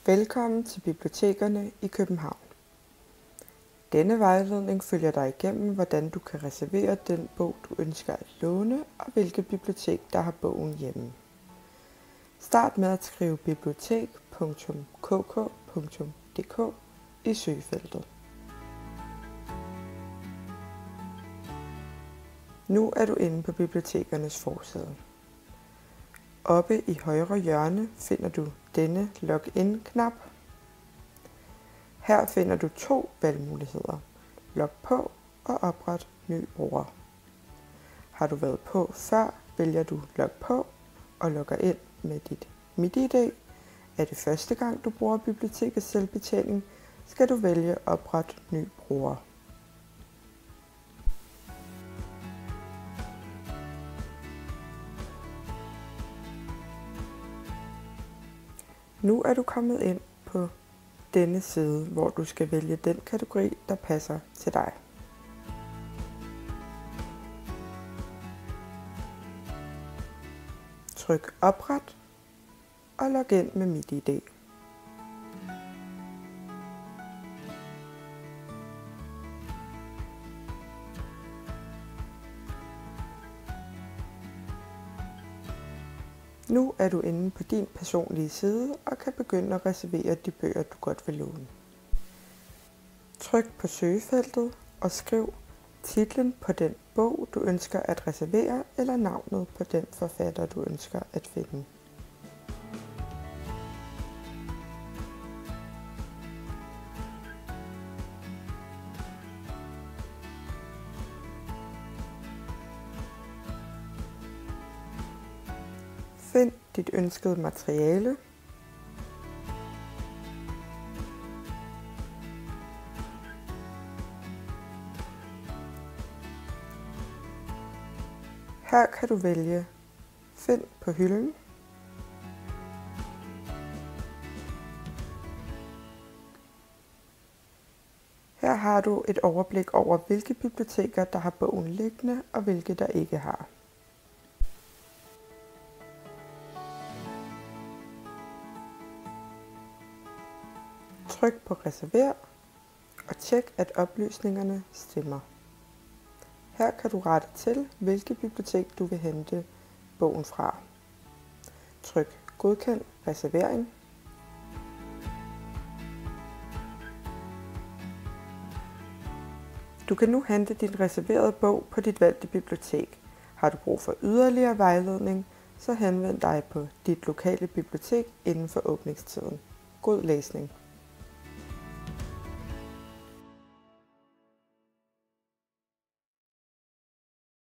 Velkommen til Bibliotekerne i København. Denne vejledning følger dig igennem, hvordan du kan reservere den bog, du ønsker at låne, og hvilket bibliotek, der har bogen hjemme. Start med at skrive bibliotek.kk.dk i søgefeltet. Nu er du inde på bibliotekernes forside. Oppe i højre hjørne finder du denne Login-knap. Her finder du 2 valgmuligheder. Log på og opret ny bruger. Har du været på før, vælger du Log på og logger ind med dit MitID. Er det første gang, du bruger bibliotekets selvbetjening, skal du vælge Opret ny bruger. Nu er du kommet ind på denne side, hvor du skal vælge den kategori, der passer til dig. Tryk Opret og log ind med MitID. Nu er du inde på din personlige side og kan begynde at reservere de bøger, du godt vil låne. Tryk på søgefeltet og skriv titlen på den bog, du ønsker at reservere, eller navnet på den forfatter, du ønsker at finde. Find dit ønskede materiale. Her kan du vælge Find på hylden. Her har du et overblik over, hvilke biblioteker, der har bogen liggende, og hvilke der ikke har. Tryk på Reserver og tjek, at oplysningerne stemmer. Her kan du rette til, hvilket bibliotek du vil hente bogen fra. Tryk Godkend reservering. Du kan nu hente din reserverede bog på dit valgte bibliotek. Har du brug for yderligere vejledning, så henvend dig på dit lokale bibliotek inden for åbningstiden. God læsning!